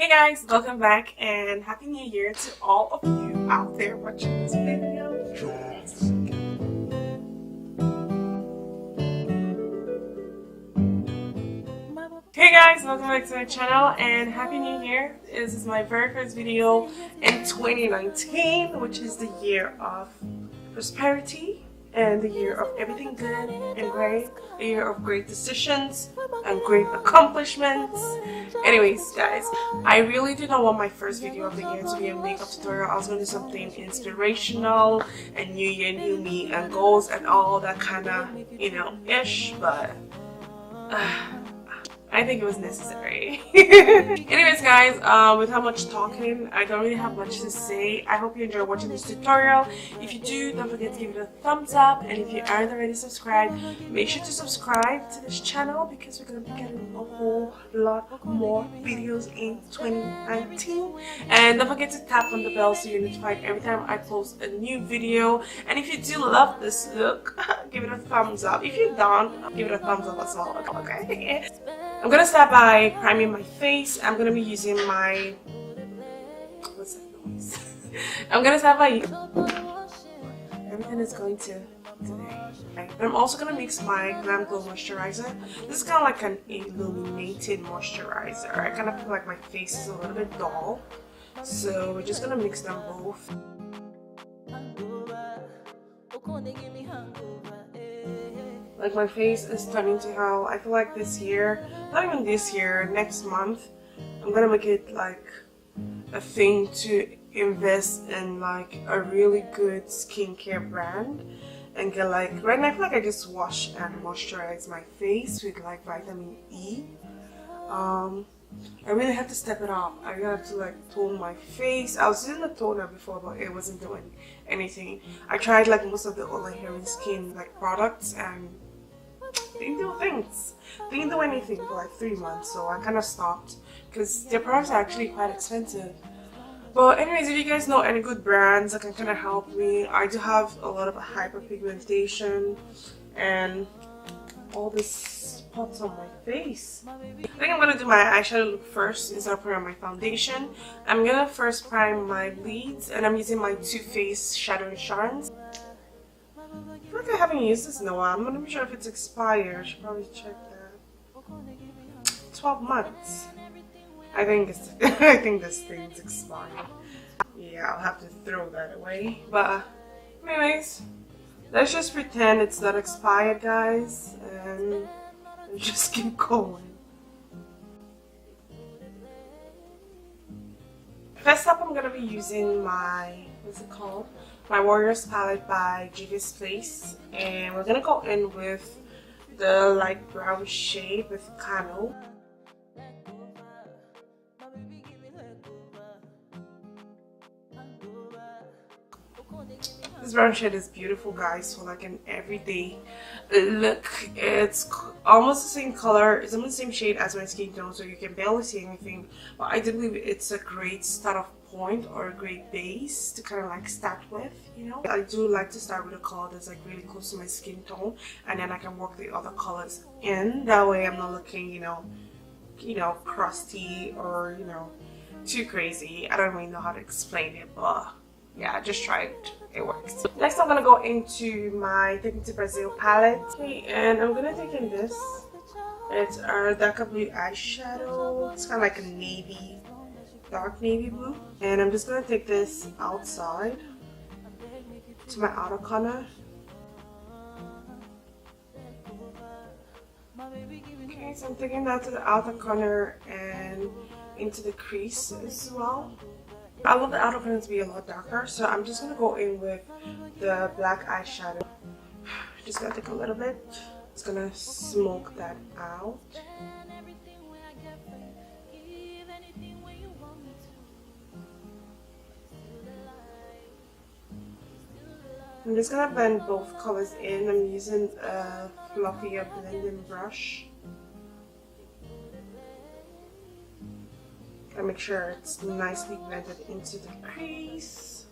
Hey guys, welcome back and happy new year to all of you out there watching this video. Hey guys, welcome back to my channel and happy new year. This is my very first video in 2019, which is the year of prosperity and the year of everything good and great, a year of great decisions and great accomplishments. Anyways guys, I really did not want my first video of the year to be a makeup tutorial. I was going to do something inspirational and new year, new me and goals and all that kind of, ish, but I think it was necessary. Anyways guys, without much talking, I don't really have much to say. I hope you enjoy watching this tutorial. If you do, don't forget to give it a thumbs up, and if you aren't already subscribed, make sure to subscribe to this channel because we're going to be getting a whole lot more videos in 2019. And don't forget to tap on the bell so you're notified every time I post a new video. And if you do love this look, give it a thumbs up. If you don't, give it a thumbs up as well, okay? I'm gonna start by priming my face. I'm gonna be using my, what's that noise? I'm gonna start by, everything is going to today. I'm also gonna mix my Glam Glow moisturizer. This is kind of like an illuminated moisturizer. I kind of feel like my face is a little bit dull, so we're just gonna mix them both. Like my face is turning to hell. I feel like this year, not even this year, next month, I'm gonna make it like a thing to invest in like a really good skincare brand and get like, right now I feel like I just wash and moisturize my face with like vitamin E. I really have to step it up. I have to like tone my face. I was using a toner before, but it wasn't doing anything. I tried like most of the oil hair and skin like products and they didn't do things. They didn't do anything for like 3 months, so I kind of stopped because their products are actually quite expensive. But anyways, if you guys know any good brands that can kind of help me, I do have a lot of hyperpigmentation and all this spots on my face. I think I'm gonna do my eyeshadow look first instead of putting on my foundation. I'm gonna first prime my lids, and I'm using my Too Faced Shadow and Shines. I feel like I haven't used this in a while. I'm not even sure if it's expired. I should probably check that. 12 months. I think this thing's expired. Yeah, I'll have to throw that away. But anyways, let's just pretend it's not expired, guys, and just keep going. First up, I'm gonna be using my, what's it called? My Warriors palette by Juvia's Place, and we're gonna go in with the light brown shade with Cano. This brown shade is beautiful, guys, for like an everyday look. It's almost the same color, it's almost the same shade as my skin tone, so you can barely see anything, but I do believe it's a great start off point or a great base to kind of like start with, I do like to start with a color that's like really close to my skin tone, and then I can work the other colors in. That way I'm not looking, crusty or, too crazy. I don't really know how to explain it, but yeah, just try it. It works. Next, I'm gonna go into my Take Me to Brazil palette. Okay, and I'm gonna take in this. It's our darker blue eyeshadow. It's kind of like a navy, dark navy blue. And I'm just gonna take this outside to my outer corner. Okay, so I'm taking that to the outer corner and into the crease as well. I want the outer corner to be a lot darker, so I'm just gonna go in with the black eyeshadow. Just gonna take a little bit. It's gonna smoke that out. I'm just gonna blend both colors in. I'm using a fluffier blending brush. Gotta make sure it's nicely blended into the crease.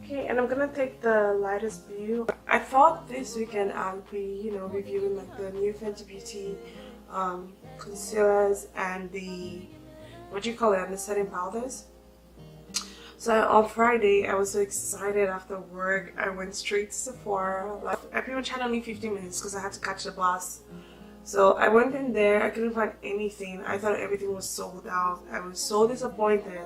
Okay, Okay, and I'm gonna take the lightest blue. I thought this weekend I'd be, you know, reviewing like the new Fenty Beauty concealers and the, what do you call it, and the setting powders. So on Friday, I was so excited after work. I went straight to Sephora. Like, I pretty much had only 15 minutes because I had to catch the bus. So I went in there. I couldn't find anything. I thought everything was sold out. I was so disappointed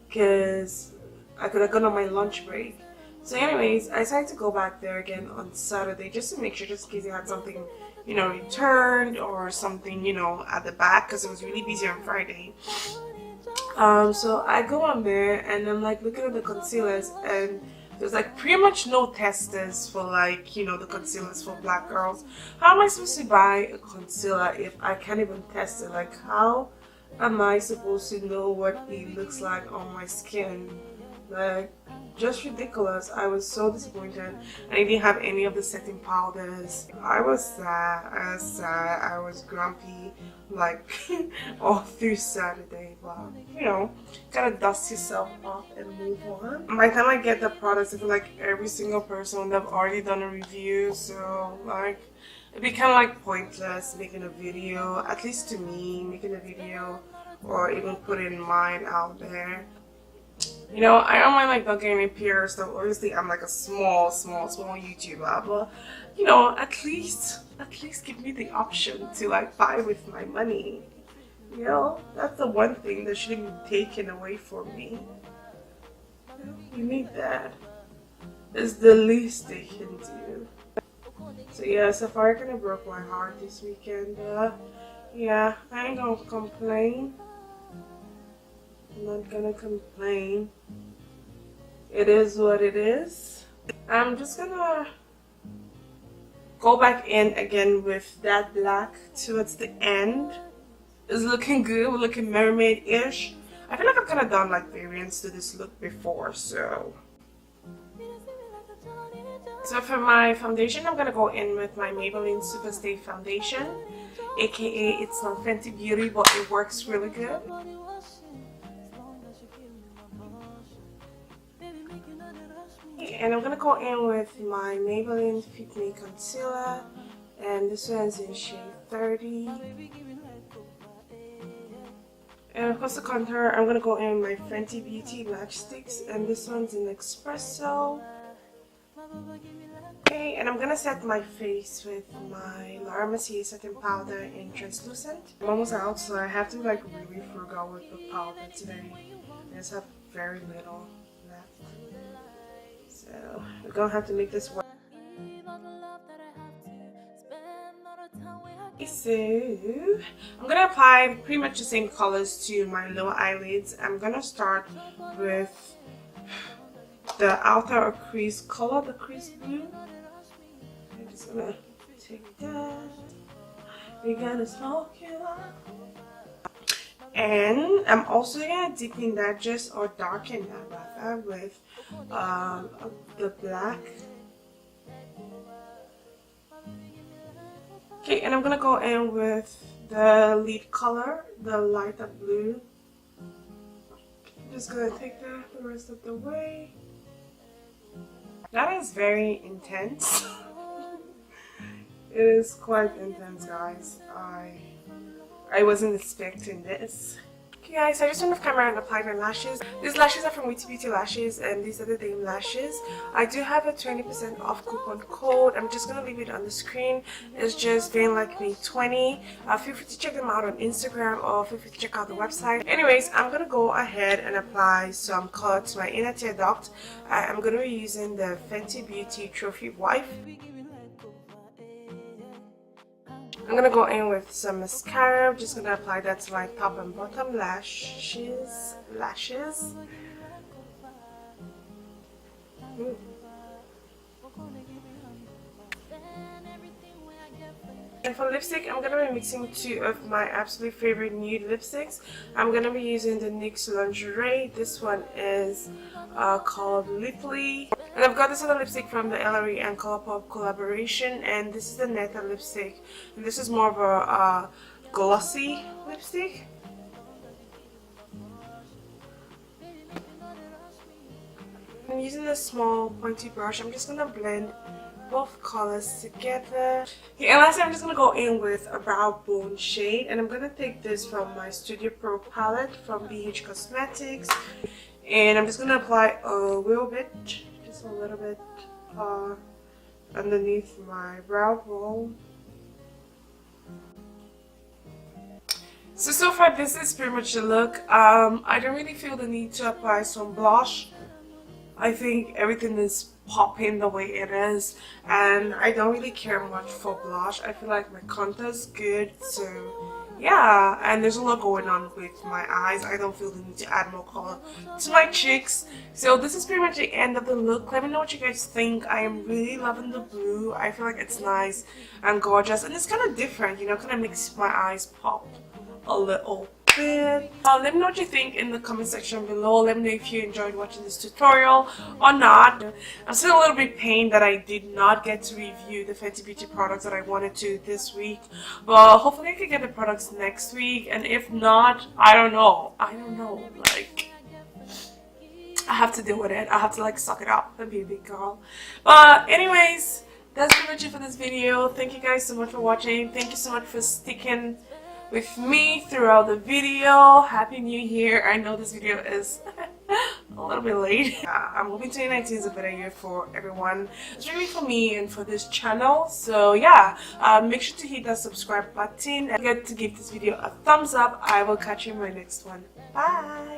because I could have gone on my lunch break. So anyways, I decided to go back there again on Saturday just to make sure, just in case they had something, you know, returned or something, you know, at the back, because it was really busy on Friday. So I go on there and I'm like looking at the concealers, and there's like pretty much no testers for, like, you know, the concealers for black girls. How am I supposed to buy a concealer if I can't even test it? Like, how am I supposed to know what it looks like on my skin? Like, just ridiculous. I was so disappointed. I didn't have any of the setting powders. I was sad. I was grumpy, like all through Saturday. But you know, gotta dust yourself off and move on. By the time I get the products, I feel like every single person they've already done a review, so like it'd be kind of like pointless making a video, at least to me, making a video or even putting mine out there. You know, I don't mind like not getting any PR stuff. Obviously, I'm like a small YouTuber, but you know, at least give me the option to like buy with my money. You know, that's the one thing that shouldn't be taken away from me. You need that. It's the least they can do. So yeah, Sephora kind of broke my heart this weekend. Yeah, I ain't gonna complain. I'm not gonna complain. It is what it is. I'm just gonna go back in again with that black towards the end. It's looking good. We're looking mermaid-ish. I feel like I've kind of done like variants to this look before, so for my foundation, I'm gonna go in with my Maybelline Superstay foundation, aka it's not Fenty Beauty, but it works really good. And I'm gonna go in with my Maybelline Fit Me Concealer, and this one's in shade 30. And of course the contour, I'm gonna go in with my Fenty Beauty Matchstix, and this one's in Expresso. Okay, and I'm gonna set my face with my Mercier setting powder in translucent. I'm almost out, so I have to like really frugal with the powder today. I just have very little left. So we're gonna have to make this work. So I'm gonna apply pretty much the same colors to my lower eyelids. I'm gonna start with the outer crease color, the crease blue. I'm just gonna take that. We're gonna smoke you up. And I'm also gonna deepen that just, or darken that rather, with the black. Okay, and I'm gonna go in with the lid color, the lighter blue. I'm just gonna take that the rest of the way. That is very intense. It is quite intense, guys. I wasn't expecting this. Okay guys, so I just turned off camera and applied my lashes. These lashes are from Witty Beauty Lashes, and these are the Dame lashes. I do have a 20% off coupon code. I'm just gonna leave it on the screen. It's just Vain Like Me 20. Feel free to check them out on Instagram, or feel free to check out the website. Anyways, I'm gonna go ahead and apply some color to my inner tear duct. I'm gonna be using the Fenty Beauty Trophy Wife. I'm gonna go in with some mascara. I'm just gonna apply that to my top and bottom lashes. And for lipstick, I'm gonna be mixing two of my absolute favorite nude lipsticks. I'm gonna be using the NYX Lingerie. This one is called Lipli. And I've got this other lipstick from the Ellarie and Colorpop collaboration, and this is the Netta lipstick. And this is more of a glossy lipstick. I'm using a small pointy brush. I'm just gonna blend both colors together. Okay, and lastly, I'm just gonna go in with a brow bone shade, and I'm gonna take this from my Studio Pro palette from BH Cosmetics, and I'm just gonna apply a little bit, just a little bit underneath my brow bone. So far this is pretty much the look. I don't really feel the need to apply some blush. I think everything is popping the way it is, and I don't really care much for blush. I feel like my contour is good, so yeah. And there's a lot going on with my eyes. I don't feel the need to add more color to my cheeks. So this is pretty much the end of the look. Let me know what you guys think. I am really loving the blue. I feel like it's nice and gorgeous, and it's kind of different, you know, kind of makes my eyes pop a little bit. Let me know what you think in the comment section below. Let me know if you enjoyed watching this tutorial or not. I'm still a little bit pained that I did not get to review the Fenty Beauty products that I wanted to this week, but hopefully I can get the products next week, and if not, I don't know, like, I have to deal with it. I have to like suck it up and be a big girl. But anyways, that's pretty much it for this video. Thank you guys so much for watching. Thank you so much for sticking with me throughout the video. Happy New Year. I know this video is a little bit late. I'm hoping 2019 is a better year for everyone, especially for me and for this channel. So yeah, make sure to hit that subscribe button and forget to give this video a thumbs up. I will catch you in my next one. Bye.